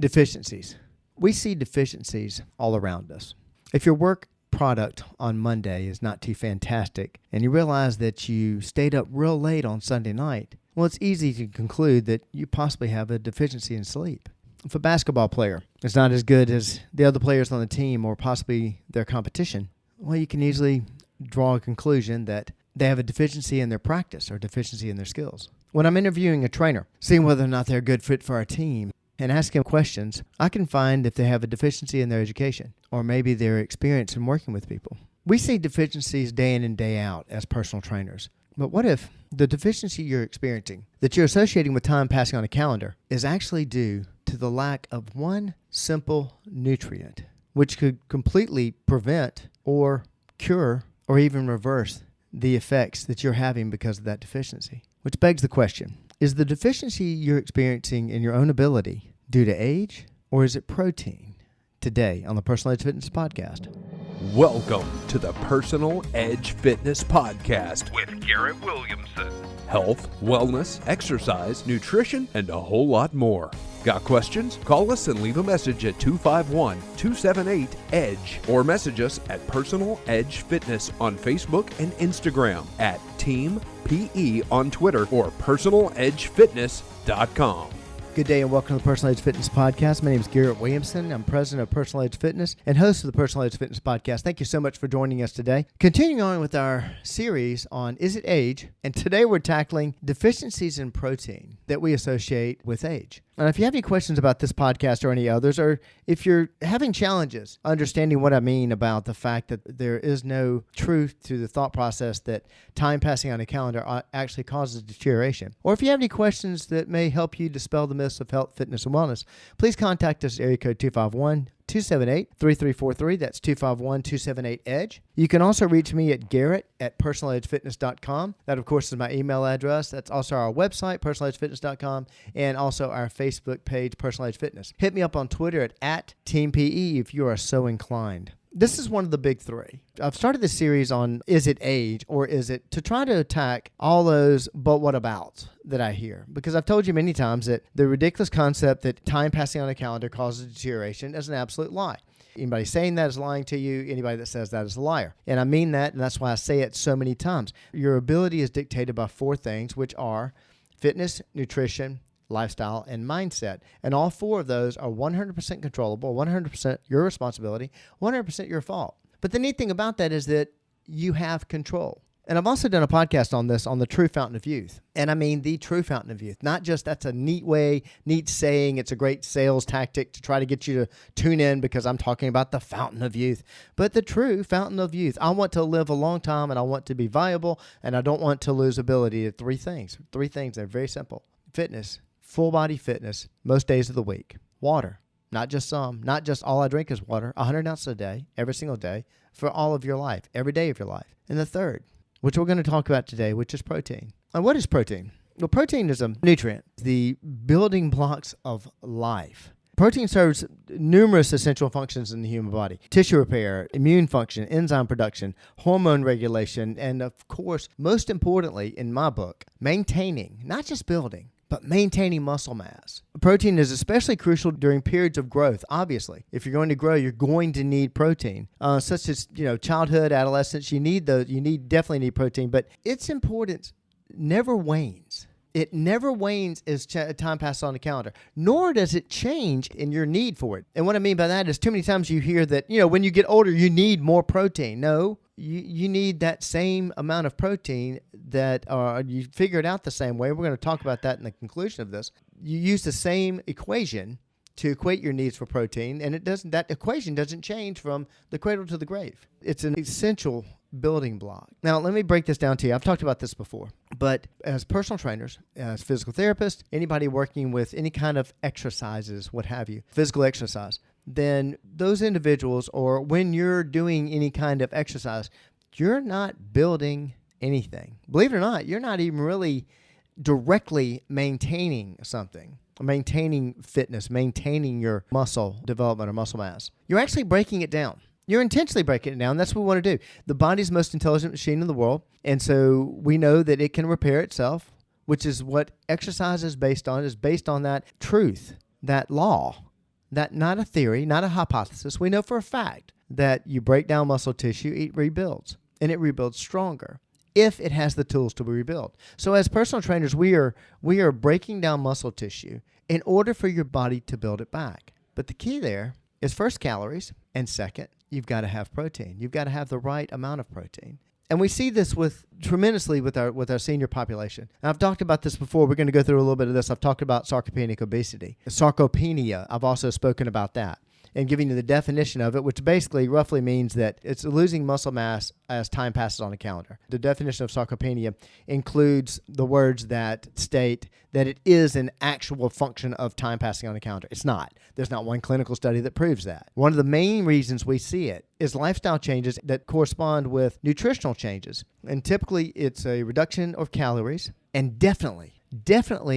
Deficiencies. We see deficiencies all around us. If your work product on Monday is not too fantastic and you realize that you stayed up real late on Sunday night, well, it's easy to conclude that you possibly have a deficiency in sleep. If a basketball player is not as good as the other players on the team or possibly their competition, well, you can easily draw a conclusion that they have a deficiency in their practice or deficiency in their skills. When I'm interviewing a trainer, seeing whether or not they're a good fit for our team, and asking questions, I can find if they have a deficiency in their education or maybe their experience in working with people. We see deficiencies day in and day out as personal trainers. But what if the deficiency you're experiencing, that you're associating with time passing on a calendar, is actually due to the lack of one simple nutrient, which could completely prevent or cure or even reverse the effects that you're having because of that deficiency? Which begs the question, is the deficiency you're experiencing in your own ability due to age, or is it protein? Today on the Personal Edge Fitness Podcast. Welcome to the Personal Edge Fitness Podcast with Garrett Williamson. Health, wellness, exercise, nutrition, and a whole lot more. Got questions? Call us and leave a message at 251-278-EDGE or message us at Personal Edge Fitness on Facebook and Instagram, at Team PE on Twitter, or personaledgefitness.com. Good day and welcome to the Personal Edge Fitness Podcast. My name is Garrett Williamson. I'm president of Personal Edge Fitness and host of the Personal Edge Fitness Podcast. Thank you so much for joining us today. Continuing on with our series on Is It Age? And today we're tackling deficiencies in protein that we associate with age. And if you have any questions about this podcast or any others, or if you're having challenges understanding what I mean about the fact that there is no truth to the thought process that time passing on a calendar actually causes deterioration, or if you have any questions that may help you dispel the myths of health, fitness, and wellness, please contact us at area code 251-278-3343. That's 251-278-EDGE. You can also reach me at garrett@personaledgefitness.com. That, of course, is my email address. That's also our website, personaledgefitness.com, and also our Facebook page, Personal Edge Fitness. Hit me up on Twitter at @TeamPE if you are so inclined. This is one of the big three. I've started this series on is it age or is it, to try to attack all those but what abouts that I hear. Because I've told you many times that the ridiculous concept that time passing on a calendar causes deterioration is an absolute lie. Anybody saying that is lying to you. Anybody that says that is a liar. And I mean that, and that's why I say it so many times. Your ability is dictated by four things, which are fitness, nutrition, lifestyle, and mindset. And all four of those are 100% controllable, 100% your responsibility, 100% your fault. But the neat thing about that is that you have control. And I've also done a podcast on this, on the true fountain of youth. And I mean the true fountain of youth. Not just that's a neat saying. It's a great sales tactic to try to get you to tune in because I'm talking about the fountain of youth. But the true fountain of youth. I want to live a long time and I want to be viable and I don't want to lose ability. Three things. They're very simple. Fitness. Full body fitness most days of the week. Water, not just some, not just all I drink is water, 100 ounces a day, every single day, for all of your life, every day of your life. And the third, which we're going to talk about today, which is protein. And what is protein? Well, protein is a nutrient, the building blocks of life. Protein serves numerous essential functions in the human body. Tissue repair, immune function, enzyme production, hormone regulation, and of course, most importantly in my book, maintaining, not just building, but maintaining muscle mass. Protein is especially crucial during periods of growth, obviously. If you're going to grow, you're going to need protein, such as childhood, adolescence. Definitely need protein, but its importance never wanes. It never wanes as time passes on the calendar, nor does it change in your need for it. And what I mean by that is too many times you hear that, when you get older, you need more protein. No, you need that same amount of protein that you figure it out the same way. We're going to talk about that in the conclusion of this. You use the same equation to equate your needs for protein, and that equation doesn't change from the cradle to the grave. It's an essential building block. Now, let me break this down to you. I've talked about this before, but as personal trainers, as physical therapists, anybody working with any kind of exercises, what have you, physical exercise, then those individuals, or when you're doing any kind of exercise, you're not building anything. Believe it or not, you're not even really directly maintaining something, maintaining fitness, maintaining your muscle development or muscle mass. You're actually breaking it down. You're intentionally breaking it down. That's what we want to do. The body's the most intelligent machine in the world, and so we know that it can repair itself, which is what exercise is based on that truth, that law that, not a theory, not a hypothesis, we know for a fact that you break down muscle tissue, it rebuilds, and it rebuilds stronger if it has the tools to rebuild. So as personal trainers, we are breaking down muscle tissue in order for your body to build it back. But the key there is first calories, and second, you've got to have protein. You've got to have the right amount of protein. And we see this tremendously with our senior population. And I've talked about this before. We're going to go through a little bit of this. I've talked about sarcopenic obesity. Sarcopenia, I've also spoken about that and giving you the definition of it, which basically roughly means that it's losing muscle mass as time passes on a calendar. The definition of sarcopenia includes the words that state that it is an actual function of time passing on a calendar. It's not. There's not one clinical study that proves that. One of the main reasons we see it is lifestyle changes that correspond with nutritional changes. And typically it's a reduction of calories and definitely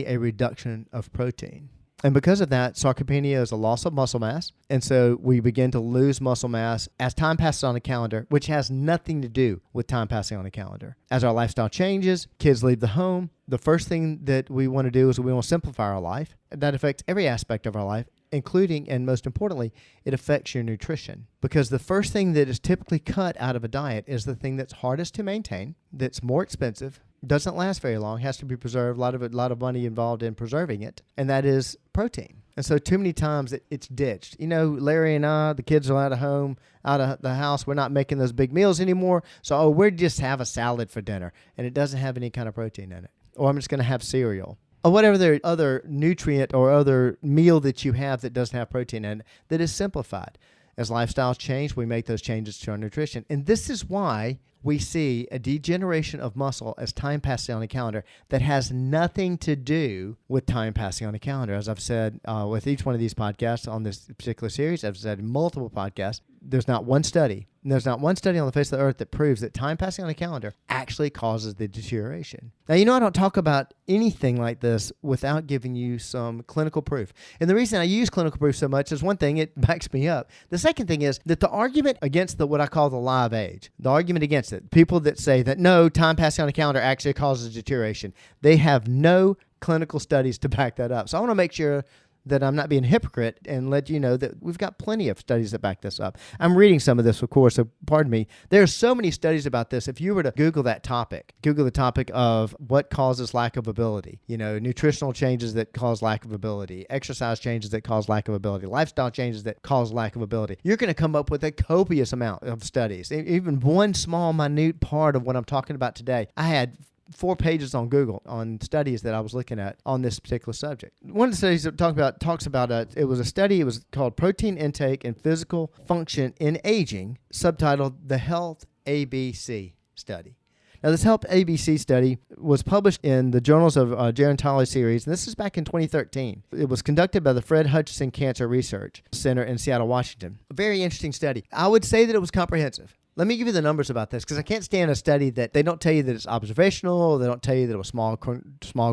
a reduction of protein. And because of that, sarcopenia is a loss of muscle mass. And so we begin to lose muscle mass as time passes on a calendar, which has nothing to do with time passing on a calendar. As our lifestyle changes, kids leave the home, the first thing that we want to do is we want to simplify our life. That affects every aspect of our life, including, and most importantly, it affects your nutrition. Because the first thing that is typically cut out of a diet is the thing that's hardest to maintain, that's more expensive, doesn't last very long, has to be preserved, a lot of money involved in preserving it, and that is protein. And so too many times it's ditched. You know, Larry and I, the kids are out of home, out of the house. We're not making those big meals anymore. So, we'll just have a salad for dinner, and it doesn't have any kind of protein in it. Or I'm just going to have cereal. Or whatever the other nutrient or other meal that you have that doesn't have protein in it that is simplified. As lifestyles change, we make those changes to our nutrition. And this is why we see a degeneration of muscle as time passes on a calendar that has nothing to do with time passing on a calendar. As I've said with each one of these podcasts on this particular series, I've said in multiple podcasts, there's not one study on the face of the earth that proves that time passing on a calendar actually causes the deterioration. Now, I don't talk about anything like this without giving you some clinical proof. And the reason I use clinical proof so much is, one thing, it backs me up. The second thing is that the argument against what I call the lie of age, the argument against it, people that say that no, time passing on a calendar actually causes deterioration, they have no clinical studies to back that up. So I want to make sure that I'm not being a hypocrite and let you know that we've got plenty of studies that back this up. I'm reading some of this, of course, so pardon me. There are so many studies about this. If you were to Google the topic of what causes lack of ability, nutritional changes that cause lack of ability, exercise changes that cause lack of ability, lifestyle changes that cause lack of ability, you're going to come up with a copious amount of studies. Even one small, minute part of what I'm talking about today, I had 4 pages on Google on studies that I was looking at on this particular subject. One of the studies that talks about it was a study. It was called Protein Intake and Physical Function in Aging, subtitled The Health ABC Study. Now, this Health ABC study was published in the Journals of Gerontology series, and this is back in 2013. It was conducted by the Fred Hutchinson Cancer Research Center in Seattle, Washington. A very interesting study. I would say that it was comprehensive. Let me give you the numbers about this, because I can't stand a study that they don't tell you that it's observational, they don't tell you that a small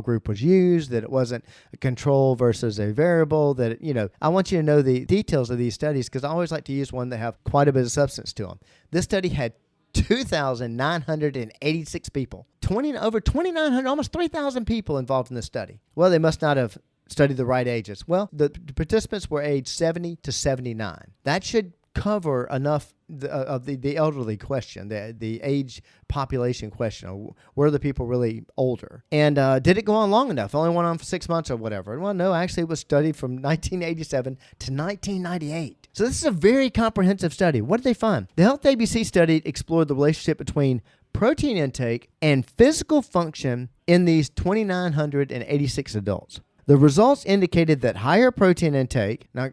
group was used, that it wasn't a control versus a variable, I want you to know the details of these studies, because I always like to use one that have quite a bit of substance to them. This study had 2,986 people, over 2,900, almost 3,000 people involved in this study. Well, they must not have studied the right ages. Well, the participants were aged 70 to 79. That should cover enough of the elderly question, the age population question. Were the people really older? And did it go on long enough? Only went on for 6 months or whatever. Well, no, actually it was studied from 1987 to 1998. So this is a very comprehensive study. What did they find? The Health ABC study explored the relationship between protein intake and physical function in these 2,986 adults. The results indicated that higher protein intake, now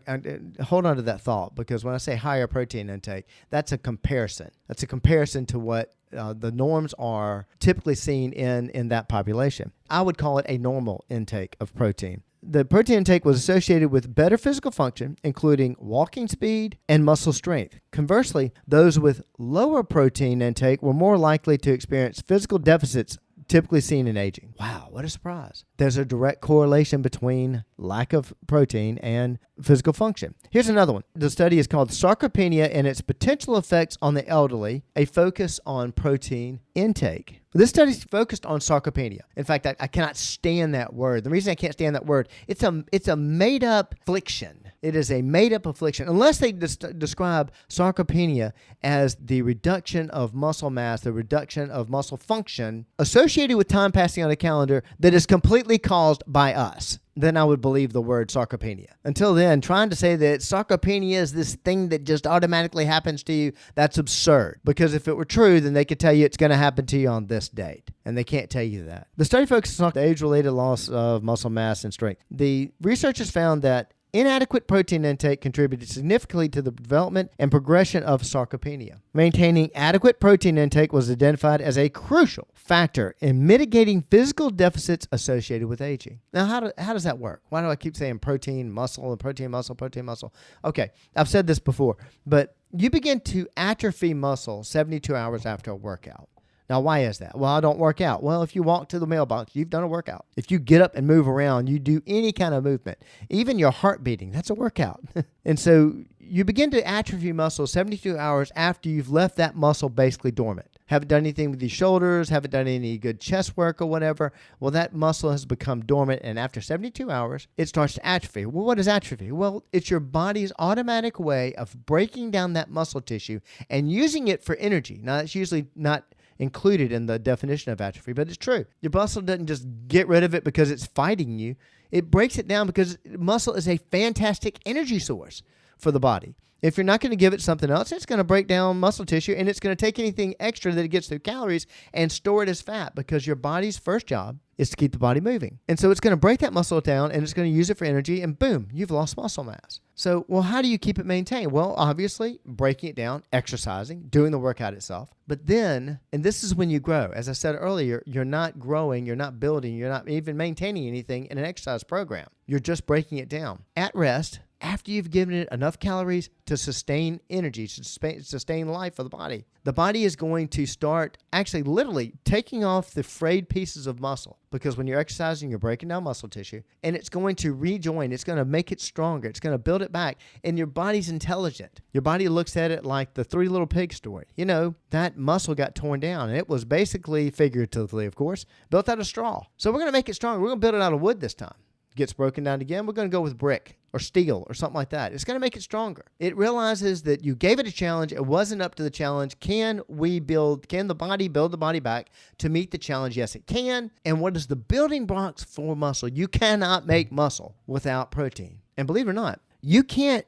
hold on to that thought, because when I say higher protein intake, that's a comparison. That's a comparison to what the norms are typically seen in that population. I would call it a normal intake of protein. The protein intake was associated with better physical function, including walking speed and muscle strength. Conversely, those with lower protein intake were more likely to experience physical deficits typically seen in aging. Wow, what a surprise. There's a direct correlation between lack of protein and physical function. Here's another one. The study is called Sarcopenia and its Potential Effects on the Elderly, a Focus on Protein Intake. This study is focused on sarcopenia. In fact, I cannot stand that word. The reason I can't stand that word, it's a made-up affliction. It is a made-up affliction, unless they describe sarcopenia as the reduction of muscle mass, the reduction of muscle function associated with time passing on a calendar that is completely caused by us. Then I would believe the word sarcopenia. Until then, trying to say that sarcopenia is this thing that just automatically happens to you, that's absurd. Because if it were true, then they could tell you it's going to happen to you on this date. And they can't tell you that. The study focuses on the age-related loss of muscle mass and strength. The researchers found that inadequate protein intake contributed significantly to the development and progression of sarcopenia. Maintaining adequate protein intake was identified as a crucial factor in mitigating physical deficits associated with aging. Now, how does that work? Why do I keep saying protein, muscle, and protein, muscle, protein, muscle? Okay, I've said this before, but you begin to atrophy muscle 72 hours after a workout. Now, why is that? Well, I don't work out. Well, if you walk to the mailbox, you've done a workout. If you get up and move around, you do any kind of movement, even your heart beating, that's a workout. And so you begin to atrophy muscle 72 hours after you've left that muscle basically dormant. Haven't done anything with your shoulders, haven't done any good chest work or whatever. Well, that muscle has become dormant, and after 72 hours, it starts to atrophy. Well, what is atrophy? Well, it's your body's automatic way of breaking down that muscle tissue and using it for energy. Now, it's usually not included in the definition of atrophy, but it's true. Your muscle doesn't just get rid of it because it's fighting you. It breaks it down because muscle is a fantastic energy source for the body. If you're not going to give it something else, it's going to break down muscle tissue, and it's going to take anything extra that it gets through calories and store it as fat, because your body's first job is to keep the body moving. And so it's going to break that muscle down, and it's going to use it for energy, and boom, you've lost muscle mass. So, well, how do you keep it maintained? Well, obviously, breaking it down, exercising, doing the workout itself. But then, and this is when you grow. As I said earlier, you're not growing, you're not building, you're not even maintaining anything in an exercise program. You're just breaking it down. At rest, after you've given it enough calories to sustain energy, to sustain life for the body is going to start actually literally taking off the frayed pieces of muscle, because when you're exercising, you're breaking down muscle tissue, and it's going to rejoin. It's going to make it stronger. It's going to build it back, and your body's intelligent. Your body looks at it like the Three Little Pigs story. You know, that muscle got torn down, and it was basically, figuratively, of course, built out of straw. So we're going to make it stronger. We're going to build it out of wood this time. Gets broken down again, we're going to go with brick or steel or something like that. It's going to make it stronger. It realizes that you gave it a challenge. It wasn't up to the challenge. Can the body build the body back to meet the challenge? Yes, it can. And what is the building blocks for muscle? You cannot make muscle without protein. And believe it or not, you can't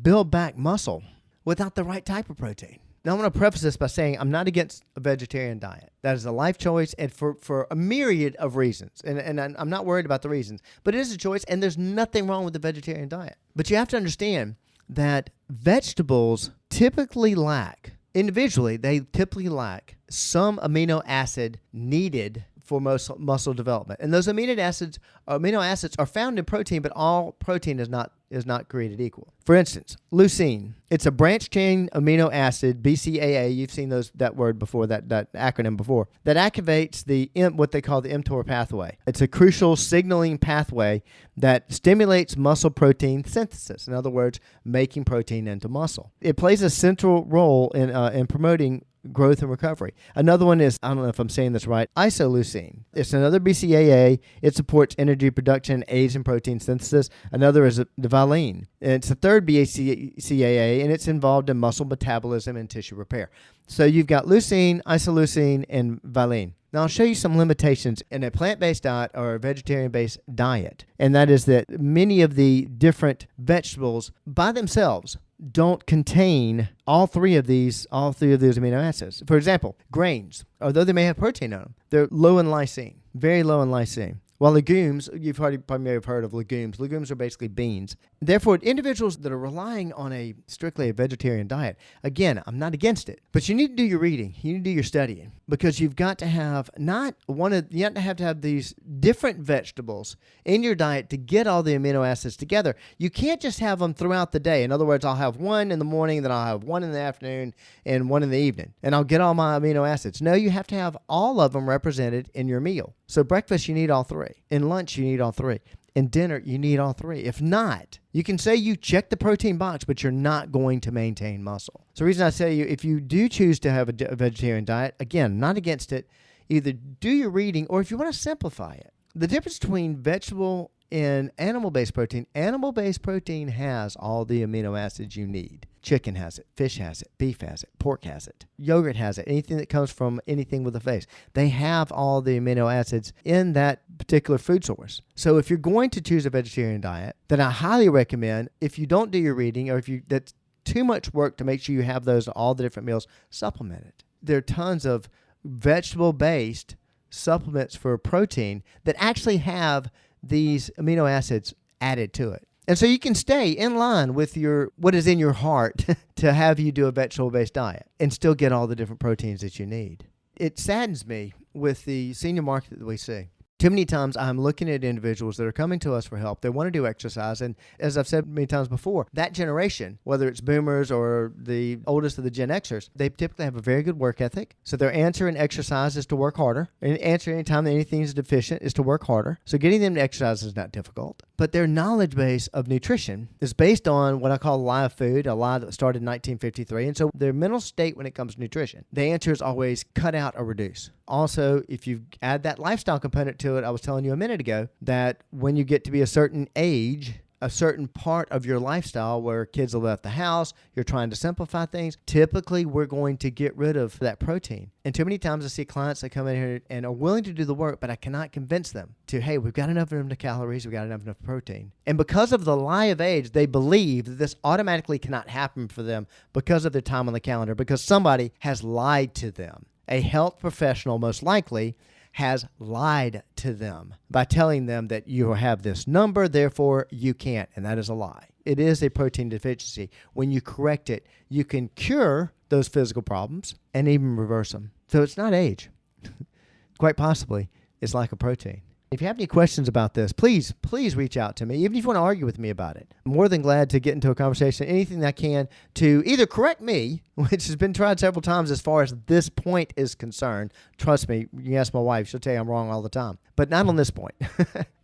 build back muscle without the right type of protein. Now, I'm going to preface this by saying I'm not against a vegetarian diet. That is a life choice, and for a myriad of reasons. And I'm not worried about the reasons. But it is a choice, and there's nothing wrong with the vegetarian diet. But you have to understand that vegetables typically lack, individually, they typically lack some amino acid needed for muscle development. And those amino acids are found in protein, but all protein is not created equal. For instance, leucine. It's a branched chain amino acid, BCAA. You've seen that word before, that acronym before. That activates what they call the mTOR pathway. It's a crucial signaling pathway that stimulates muscle protein synthesis. In other words, making protein into muscle. It plays a central role in promoting growth and recovery. Another one is, I don't know if I'm saying this right, isoleucine. It's another BCAA. It supports energy production, aids in protein synthesis. Another is the valine. And it's the third BCAA, and it's involved in muscle metabolism and tissue repair. So you've got leucine, isoleucine, and valine. Now, I'll show you some limitations in a plant-based diet or a vegetarian-based diet, and that is that many of the different vegetables by themselves don't contain all three of these amino acids. For example, grains, although they may have protein in them, they're low in lysine, very low in lysine. While legumes, you've probably heard of legumes. Legumes are basically beans. Therefore, individuals that are relying on strictly a vegetarian diet, again, I'm not against it, but you need to do your reading. You need to do your studying, because you've got to have you have to have these different vegetables in your diet to get all the amino acids together. You can't just have them throughout the day. In other words, I'll have one in the morning, then I'll have one in the afternoon, and one in the evening, and I'll get all my amino acids. No, you have to have all of them represented in your meal. So breakfast, you need all three. In lunch, you need all three. In dinner, you need all three. If not, you can say you check the protein box, but you're not going to maintain muscle. So the reason I say if you do choose to have a vegetarian diet, again, not against it, either do your reading, or if you want to simplify it. The difference between vegetable in animal-based protein has all the amino acids you need. Chicken has it, fish has it, beef has it, pork has it, yogurt has it, anything that comes from anything with a face. They have all the amino acids in that particular food source. So if you're going to choose a vegetarian diet, then I highly recommend, if you don't do your reading or if that's too much work to make sure you have those all the different meals, supplement it. There are tons of vegetable-based supplements for protein that actually have these amino acids added to it. And so you can stay in line with what is in your heart to have you do a vegetable-based diet and still get all the different proteins that you need. It saddens me with the senior market that we see. Too many times I'm looking at individuals that are coming to us for help. They want to do exercise. And as I've said many times before, that generation, whether it's boomers or the oldest of the Gen Xers, they typically have a very good work ethic. So their answer in exercise is to work harder. And answer anytime that anything is deficient is to work harder. So getting them to exercise is not difficult. But their knowledge base of nutrition is based on what I call live food, a lie that started in 1953. And so their mental state when it comes to nutrition, the answer is always cut out or reduce. Also, if you add that lifestyle component to it, I was telling you a minute ago that when you get to be a certain age, a certain part of your lifestyle where kids have left the house, you're trying to simplify things, typically we're going to get rid of that protein. And too many times I see clients that come in here and are willing to do the work, but I cannot convince them to, hey, we've got enough of the calories, we've got enough protein. And because of the lie of age, they believe that this automatically cannot happen for them because of their time on the calendar, because somebody has lied to them. A health professional, most likely, has lied to them by telling them that you have this number, therefore you can't, and that is a lie. It is a protein deficiency. When you correct it, you can cure those physical problems and even reverse them. So it's not age. Quite possibly, it's lack of protein. If you have any questions about this, please reach out to me. Even if you want to argue with me about it, I'm more than glad to get into a conversation, anything that I can to either correct me, which has been tried several times as far as this point is concerned. Trust me, you can ask my wife, she'll tell you I'm wrong all the time. But not on this point.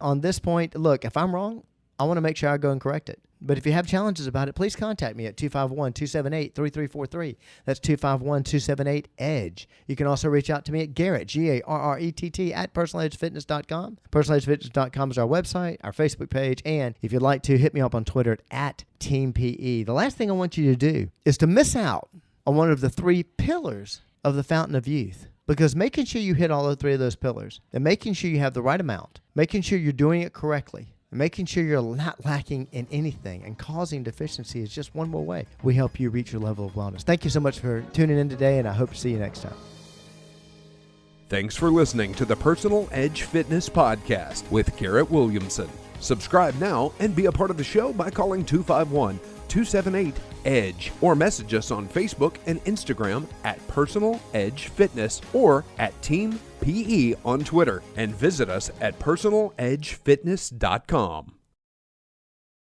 On this point, look, if I'm wrong, I want to make sure I go and correct it. But if you have challenges about it, please contact me at 251-278-3343. That's 251-278-EDGE. You can also reach out to me at Garrett, Garrett, at personaledgefitness.com. Personaledgefitness.com is our website, our Facebook page, and if you'd like to, hit me up on Twitter at TeamPE. The last thing I want you to do is to miss out on one of the 3 pillars of the Fountain of Youth. Because making sure you hit all 3 of those pillars and making sure you have the right amount, making sure you're doing it correctly, making sure you're not lacking in anything and causing deficiency is just one more way we help you reach your level of wellness. Thank you so much for tuning in today, and I hope to see you next time. Thanks for listening to the Personal Edge Fitness Podcast with Garrett Williamson. Subscribe now and be a part of the show by calling 251-278-EDGE or message us on Facebook and Instagram at Personal Edge Fitness or at Team PE on Twitter, and visit us at personaledgefitness.com.